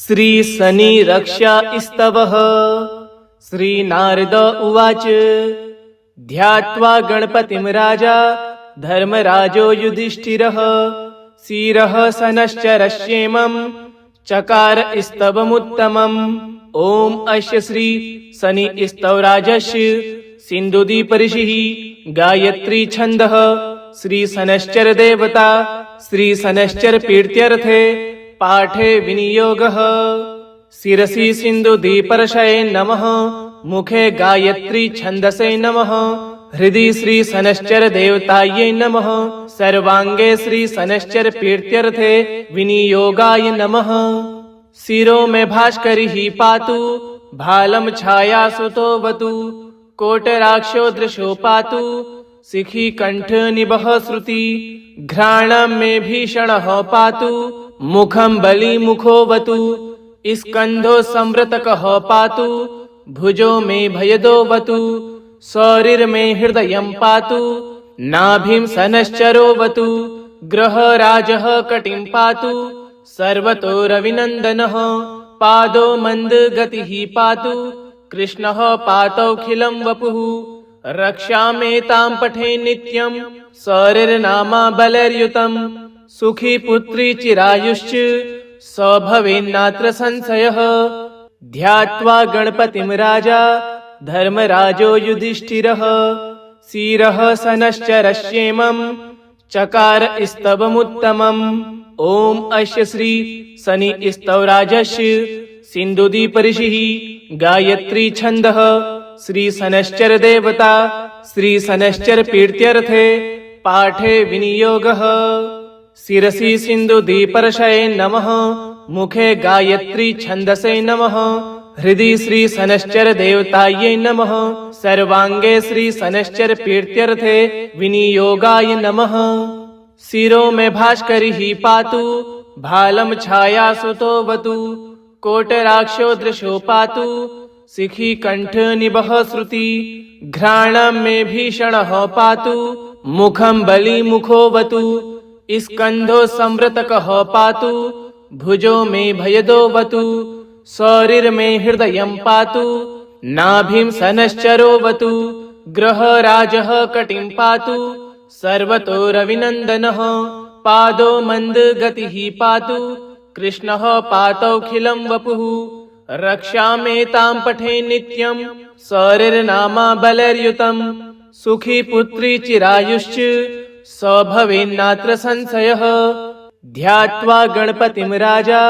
श्री शनि रक्षा स्तवः। श्री नारद उवाच ध्यात्वा गणपतिं राजा धर्मराजो युधिष्ठिरः शिरः शनश्चरश्येमं चकार स्तवमुत्तमम्। ओम अस्य श्री शनि स्तवराजस्य सिन्धुदीप ऋषिः गायत्री छन्दः श्री शनश्चर देवता श्री शनश्चर प्रीत्यर्थे पाठे विनियोगः। शिरसि सिन्धुदीपर्षये नमः मुखे गायत्री छन्दसे नमः हृदि श्री शनश्चर देवतायै नमः सर्वांगे श्री शनश्चर प्रीत्यर्थे विनियोगाय नमः। शिरो में भास्करिः पातु भालं छायासुतोऽवतु कोटराक्षो दृशो पातु शिखी कंठ निबह श्रुति घ्राणं मे भीषणः पातु मुखं बलि मुखोऽवतु स्कन्धो संवृतकः पातु भुजो मे भयदोऽवतु शरीर मे हृदयं पातु नाभिं शनश्चरोऽवतु ग्रहराजः कटिं पातु सर्वतो रविनन्दनः पादो मन्दगतिः पातु कृष्णः पातौखिलं वपुः रक्षामेतां पठे नित्यं शरीरनामा बलैर्युतं सुखी पुत्री चिरायुश्च स भवेन्नात्र संशयः। ध्यात्वा गणपतिं राजा धर्मराजो युधिष्ठिरः शिरः शनश्चरश्येमं चकार स्तवमुत्तमम्। ओम अस्य श्री शनि स्तवराजस्य सिन्धुदीप ऋषिः गायत्री छन्दः श्री शनश्चर देवता श्री शनश्चर प्रीत्यर्थे पाठे विनियोगः। शिरसि सिन्धुदीपर्षये नमः मुखे गायत्री छन्दसे नमः हृदि श्री शनश्चर देवतायै नमः सर्वांगे श्री शनश्चर प्रीत्यर्थे विनियोगाय नमः। शिरो में भास्करिः पातु भालं छायासुतोऽवतु कोटराक्षो दृशो पातु शिखी कंठ निबह श्रुति घ्राणं मे भीषणः पातु मुखं बलि मुखोऽवतु स्कन्धो संवृतकः पातु भुजो मे भयदोऽवतु शरीर मे हृदयं पातु नाभिं शनश्चरोऽवतु ग्रहराजः कटिं पातु सर्वतो रविनन्दनः पादो मन्दगतिः पातु कृष्णः पातौखिलं वपुः रक्षामेतां पठे नित्यं शरीरनामा बलैर्युतं सुखी पुत्री चिरायुश्च स भवेन्नात्र संशयः। ध्यात्वा गणपतिं राजा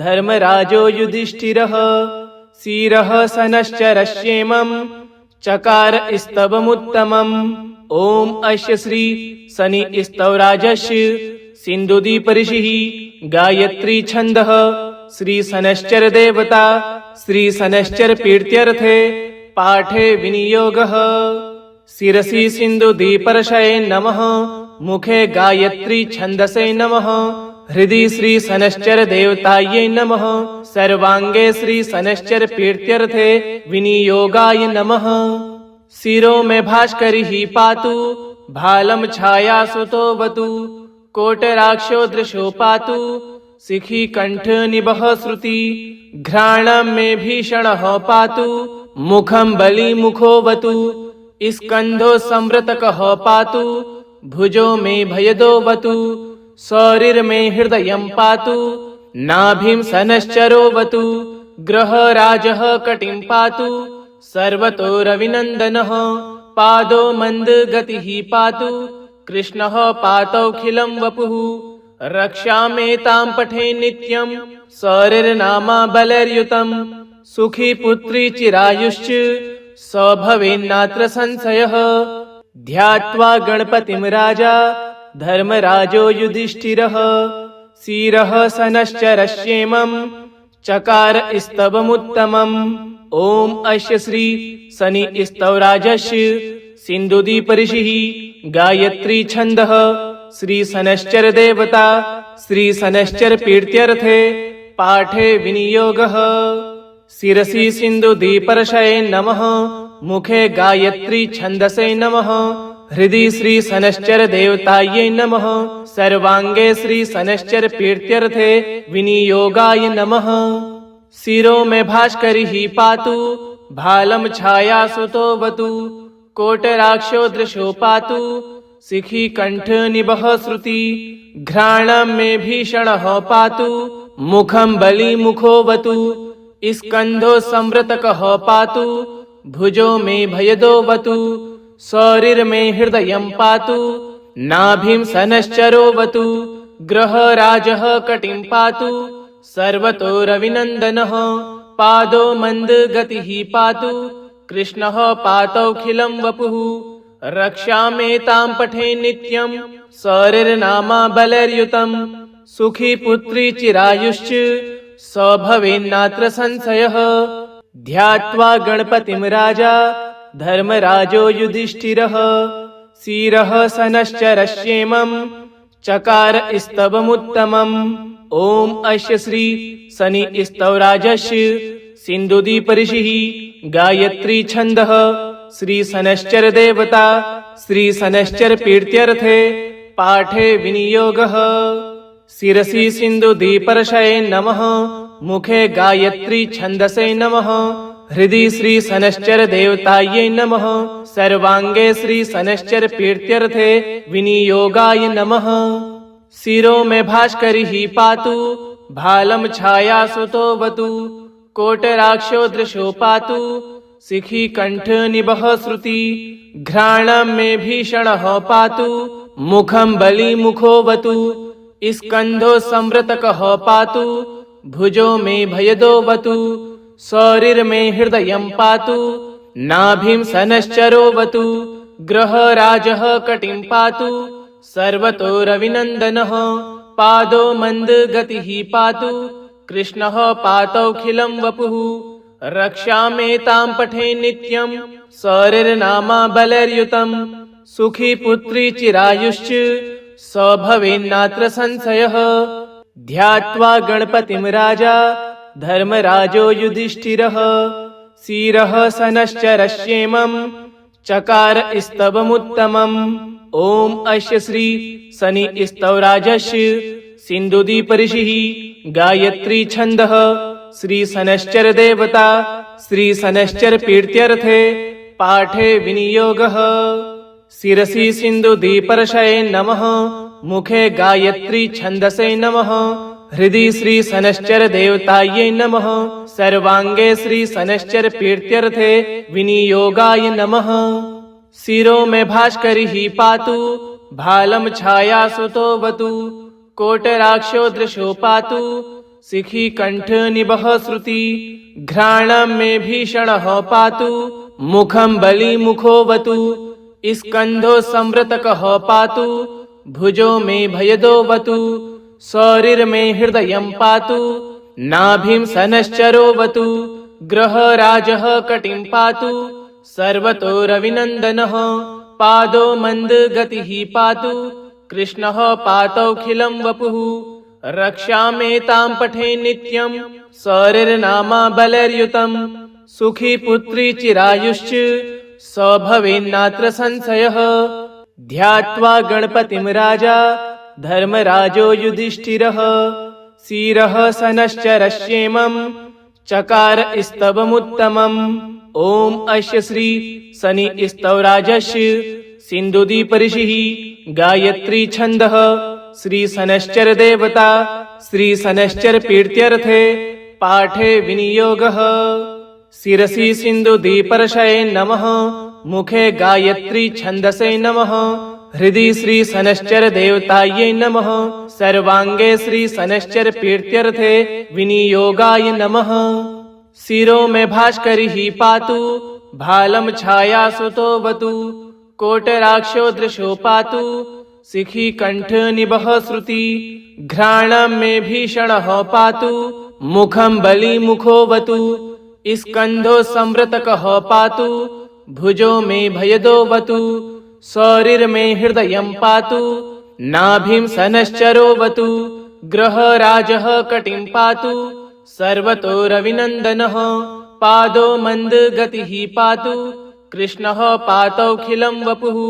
धर्मराजो युधिष्ठिरः शिरः शनश्चरश्येमं चकार स्तवमुत्तमम्। ओम अस्य श्री शनि स्तवराजस्य सिन्धुदीप ऋषिः गायत्री छन्दः श्री शनश्चर देवता श्री शनश्चर प्रीत्यर्थे पाठे विनियोगः। शिरसि सिन्धुदीपर्षये नमः मुखे गायत्री छन्दसे नमः हृदि श्री शनश्चर देवतायै नमः सर्वांगे श्री शनश्चर प्रीत्यर्थे विनियोगाय नमः। शिरो में भास्करिः पातु भालं छायासुतोऽवतु कोटराक्षो दृशो पातु शिखी कंठ निबह श्रुति घ्राणं मे भीषणः पातु मुखं बलि मुखोऽवतु स्कन्धो संवृतकः पातु भुजो मे भयदोऽवतु शरीर मे हृदयं पातु नाभिं शनश्चरोऽवतु ग्रहराजः कटिं पातु सर्वतो रविनन्दनः पादो मन्दगतिः पातु कृष्णः पातौखिलं वपुः रक्षामेतां पठे नित्यं शरीरनामा बलैर्युतं सुखी पुत्री चिरायुश्च स भवेन्नात्र संशयः। ध्यात्वा गणपतिं राजा धर्मराजो युधिष्ठिरः शिरः शनश्चरश्येमं चकार स्तवमुत्तमम्। ओम अस्य श्री शनि स्तवराजस्य सिन्धुदीप ऋषिः गायत्री छन्दः श्री शनश्चर देवता श्री शनश्चर प्रीत्यर्थे पाठे विनियोगः। शिरसि सिन्धुदीपर्षये नमः मुखे गायत्री छन्दसे नमः हृदि श्री शनश्चर देवतायै नमः। सर्वांगे श्री शनश्चर प्रीत्यर्थे विनियोगाय नमः। शिरो में भास्करिः पातु, भालं छाया सुतोऽवतु। कोटराक्षो दृशो पातु, शिखी कंठ निबह श्रुति। घ्राणं मे भीषणः पातु, मुखं बलि मुखोऽवतु। स्कंधो संवृतकः पातु, भुजो मे भयदोऽवतु। शरीर मे हृदयं पातु, नाभिं शनश्चरोऽवतु। ग्रहराजः कटिं पातु, सर्वतो रविनन्दनः। पादो मन्दगतिः पातु, कृष्णः पातौखिलं वपुः। रक्षामेतां पठे नित्यं, शरीरनामा बलर्युतं। सुखी पुत्री चिरायुश्च, स भवेन्नात्र संशयः। ध्यात्वा गणपतिं राजा, धर्मराजो युधिष्ठिरः। शिरः शनश्चरश्येमं, चकार स्तवमुत्तमम्। ॐ अस्य श्री शनि स्तवराजस्य सिन्धुदीप ऋषिः गायत्री छन्दः। श्री शनश्चर देवता श्री शनश्चर प्रीत्यर्थे पाठे विनियोगः। शिरसि सिन्धुदीपर्षये नमः। मुखे गायत्री छन्दसे नमः। हृदि श्री शनश्चर देवतायै नमः। सर्वांगे श्री शनश्चर प्रीत्यर्थे विनियोगाय नमः। शिरो में भास्करिः पातु, भालं छाया सुतोऽवतु। कोटराक्षो दृशो पातु, शिखी कंठ निबह श्रुति। घ्राणं मे भीषणः पातु, मुखं बलि मुखोऽवतु। स्कंधो संवृतकः पातु, भुजो मे भयदोऽवतु। शरीर मे हृदयं पातु, नाभिं शनश्चरोऽवतु। ग्रहराजः कटिं पातु, सर्वतो रविनन्दनः। पादो मन्दगतिः पातु, कृष्णः पातौखिलं वपुः। रक्षामेतां पठे नित्यं, शरीरनामा बलर्युतं। सुखी पुत्री चिरायुश्च, स भवेन्नात्र संशयः। ध्यात्वा गणपतिं राजा, धर्मराजो युधिष्ठिरः। शिरः शनश्चरश्येमं, चकार स्तवमुत्तमम्। ॐ अस्य श्री शनि स्तवराजस्य सिन्धुदीप ऋषिः गायत्री छन्दः। श्री शनश्चर देवता श्री शनश्चर प्रीत्यर्थे पाठे विनियोगः। शिरसि सिन्धुदीपर्षये नमः। मुखे गायत्री छन्दसे नमः। हृदि श्री शनश्चर देवतायै नमः। सर्वांगे श्री शनश्चर प्रीत्यर्थे विनियोगाय नमः। शिरो में भास्करिः पातु, भालं छाया सुतोऽवतु। कोटराक्षो दृशो पातु, शिखी कंठ निबह श्रुति। घ्राणं मे भीषणः पातु, मुखं बलि मुखोऽवतु। स्कंधो संवृतकः पातु, भुजो मे भयदोऽवतु। शरीर मे हृदयं पातु, नाभिं शनश्चरोऽवतु। ग्रहराजः कटिं पातु, सर्वतो रविनन्दनः। पादो मन्दगतिः पातु, कृष्णः पातौखिलं वपुः। रक्षामेतां पठे नित्यं, शरीरनामा बलर्युतं। सुखी पुत्री चिरायुश्च, स भवेन्नात्र संशयः। ध्यात्वा गणपतिं राजा, धर्मराजो युधिष्ठिरः। शिरः शनश्चरश्येमं, चकार स्तवमुत्तमम्। ॐ अस्य श्री शनि स्तवराजस्य सिन्धुदीप ऋषिः गायत्री छन्दः। श्री शनश्चर देवता श्री शनश्चर प्रीत्यर्थे पाठे विनियोगः। शिरसि सिन्धुदीपर्षये नमः। मुखे गायत्री छन्दसे नमः। हृदि श्री शनश्चर देवतायै नमः। सर्वांगे श्री शनश्चर प्रीत्यर्थे विनियोगाय नमः। शिरो में भास्करिः पातु, भालं छाया सुतोऽवतु। कोटराक्षो दृशो पातु, शिखी कंठ निबह श्रुति। घ्राणं मे भीषणः पातु, मुखं बलि मुखोऽवतु। स्कंधो संवृतकः पातु, भुजो मे भयदोऽवतु। शरीर मे हृदयं पातु, नाभिं शनश्चरोऽवतु। ग्रहराजः कटिं पातु, सर्वतो रविनन्दनः। पादो मन्दगतिः पातु, कृष्णः पातौखिलं वपुः।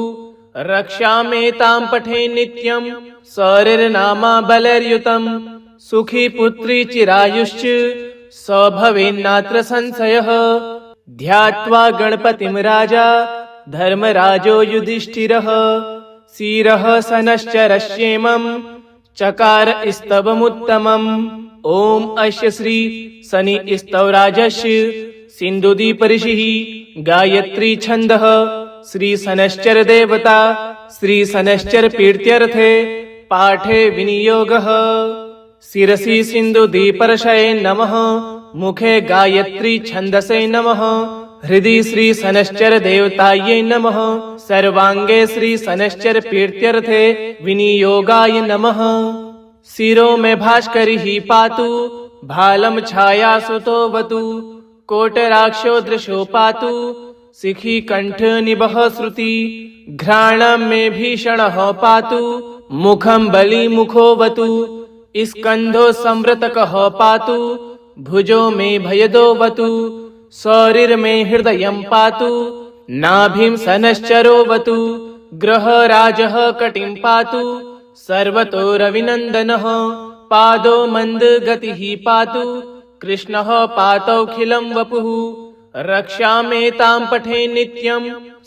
रक्षामेतां पठे नित्यं सौरिर्नामा बलैर्युतं सुखी पुत्री चिरायुश्च स भवेन्नात्र संशयः। ध्यात्वा गणपतिं राजा धर्मराजो युधिष्ठिरः शिरः सनश्चरश्येमं चकार स्तवमुत्तमम्। ओम अस्य श्री शनि स्तवराजस्य सिंधुदीप ऋषिः गायत्री छन्दः श्री शनैश्चर देवता श्री शनैश्चर प्रीत्यर्थे पाठे विनियोगः। शिरसि सिंधुदीपर्षये नमः मुखे गायत्री छन्दसे नमः हृदि श्री शनैश्चर देवतायै नमः सर्वांगे श्री शनैश्चर प्रीत्यर्थे विनियोगाय नमः। शिरो में भास्करिः पातु भालं छायासुतोऽवतु कोटराक्षो दृशो पातु शिखी कंठ निबह श्रुति घ्राणं मे भीषणः पातु मुखं बलिमुखोऽवतु स्कन्धो संवृतकः पातु भुजो मे भयदोऽवतु शरीरमे हृदयं पातु नाभिं शनैश्चरोऽवतु ग्रहराजः कटिं पातु सर्वतो रविनन्दनः पादो मन्दगतिः पातु कृष्णः पातौखिलं वपुः। रक्षामेतां पठे नित्यं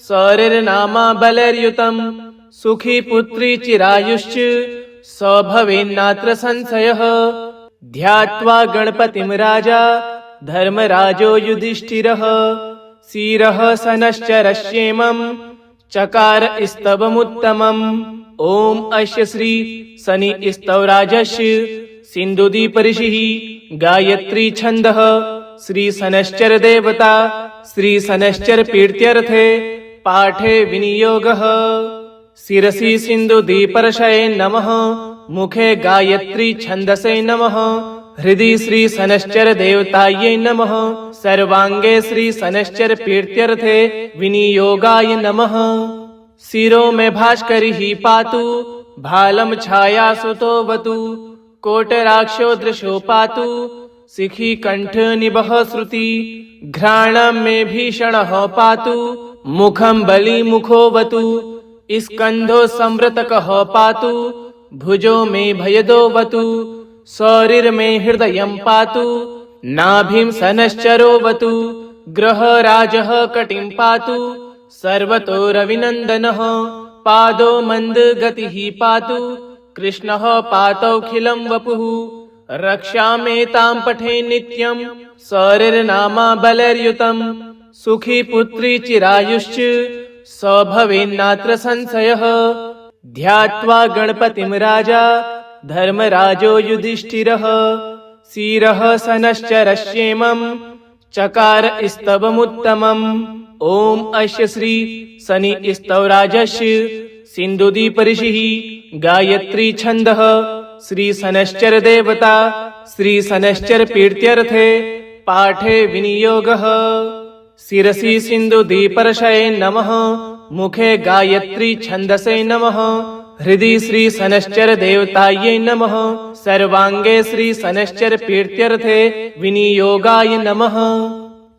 शौरिर्नामा बलैर्युतं सुखी पुत्री चिरायुश्च स भवेन्नात्र संशयः। ध्यात्वा गणपतिं राजा धर्मराजो युधिष्ठिरः शिरः सनश्चरश्येमं चकार स्तवमुत्तमम्। ओम अस्य श्री शनि स्तवराजस्य सिंधुदीप ऋषिः गायत्री छन्दः श्री शनैश्चर देवता श्री शनैश्चर प्रीत्यर्थे पाठे विनियोगः। शिरसि सिंधुदीपर्षये नमः मुखे गायत्री छन्दसे नमः हृदि श्री शनैश्चर देवतायै नमः सर्वांगे श्री शनैश्चर प्रीत्यर्थे विनियोगाय नमः। शिरो में भास्करिः पातु भालं छायासुतोऽवतु कोटराक्षो दृशो पातु शिखी कंठ निबह श्रुति घ्राणं मे भीषणः पातु मुखं बलिमुखोऽवतु स्कन्धो संवृतकः पातु भुजो मे भयदोऽवतु शरीरमे हृदयं पातु नाभिं शनैश्चरोऽवतु ग्रहराजः कटिं पातु सर्वतो रविनन्दनः पादो मन्दगतिः पातु कृष्णः पातौखिलं वपुः। रक्षामेतां पठे नित्यं शौरिर्नामा बलैर्युतं सुखी पुत्री चिरायुश्च स भवेन्नात्र संशयः। ध्यात्वा गणपतिं राजा धर्मराजो युधिष्ठिरः शिरः सनश्चरश्येमं चकार स्तवमुत्तमम्। ओम अस्य श्री शनि स्तवराजस्य सिंधुदीप ऋषिः गायत्री छन्दः श्री शनैश्चर देवता श्री शनैश्चर प्रीत्यर्थे पाठे विनियोगः। शिरसि सिंधुदीपर्षये नमः मुखे गायत्री छन्दसे नमः हृदि श्री शनैश्चर देवतायै नमः सर्वांगे श्री शनैश्चर प्रीत्यर्थे विनियोगाय नमः।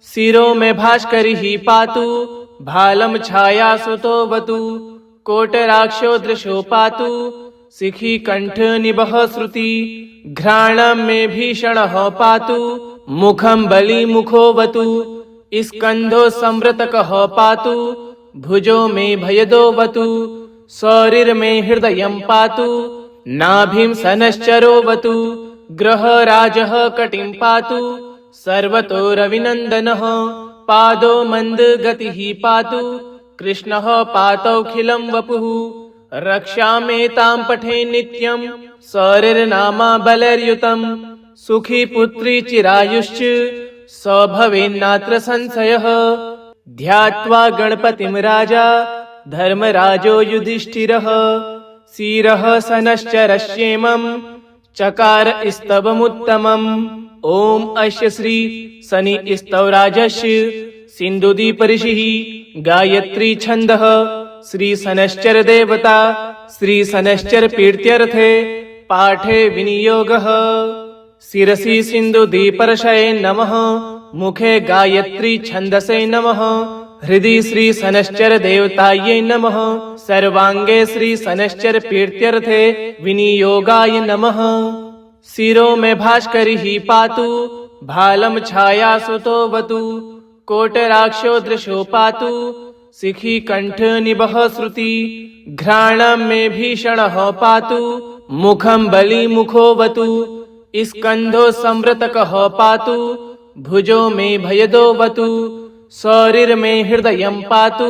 शिरो में भास्करिः पातु भालं छायासुतोऽवतु कोटराक्षो दृशो पातु शिखी कंठ निबह श्रुति घ्राणं मे भीषणः पातु मुखं बलिमुखोऽवतु स्कन्धो संवृतकः पातु भुजो मे भयदोऽवतु शरीरमे हृदयं पातु नाभिं शनैश्चरोऽवतु ग्रहराजः कटिं पातु सर्वतो रविनन्दनः पादो मन्दगतिः पातु कृष्णः पातौखिलं वपुः। रक्षामेतां पठे नित्यं शौरिर्नामा बलैर्युतं सुखी पुत्री चिरायुश्च स भवेन्नात्र संशयः। ध्यात्वा गणपतिं राजा धर्मराजो युधिष्ठिरः शिरः सनश्चरश्येमं चकार स्तवमुत्तमम्। ओम अस्य श्री शनि स्तवराजस्य सिंधुदीप ऋषिः गायत्री छन्दः श्री शनैश्चर देवता श्री शनैश्चर प्रीत्यर्थे पाठे विनियोगः। शिरसि सिंधुदीपर्षये नमः मुखे गायत्री छन्दसे नमः हृदि श्री शनश्चर देवतायै नमः। सर्वांगे श्री शनश्चर प्रीत्यर्थे विनियोगाय नमः। शिरो में भास्करिः पातु, भालं छाया सुतोऽवतु। कोटराक्षो दृशो पातु, शिखी कंठ निबह श्रुति। घ्राणं मे भीषणः पातु, मुखं बलि मुखोऽवतु। स्कंधो संवृतकः पातु, भुजो मे भयदोऽवतु। शरीर में हृदयं पातु,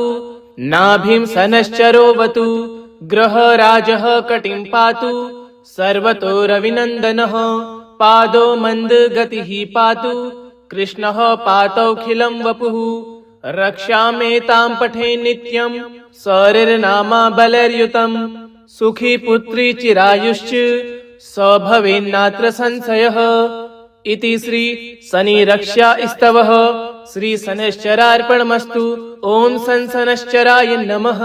नाभिं शनश्चरोऽवतु। ग्रहराजः कटिं पातु, सर्वतो रविनन्दनः। पादो मन्दगतिः पातु, कृष्णः पातौखिलं वपुः। रक्षामेतां पठे नित्यं, शरीरनामा बलैर्युतं। सुखी पुत्री चिरायुश्च, स भवेन्नात्र संशयः। इति श्री शनि रक्षा स्तवः श्री शनैश्चरार्पणमस्तु। ओम शनैश्चराय नमः।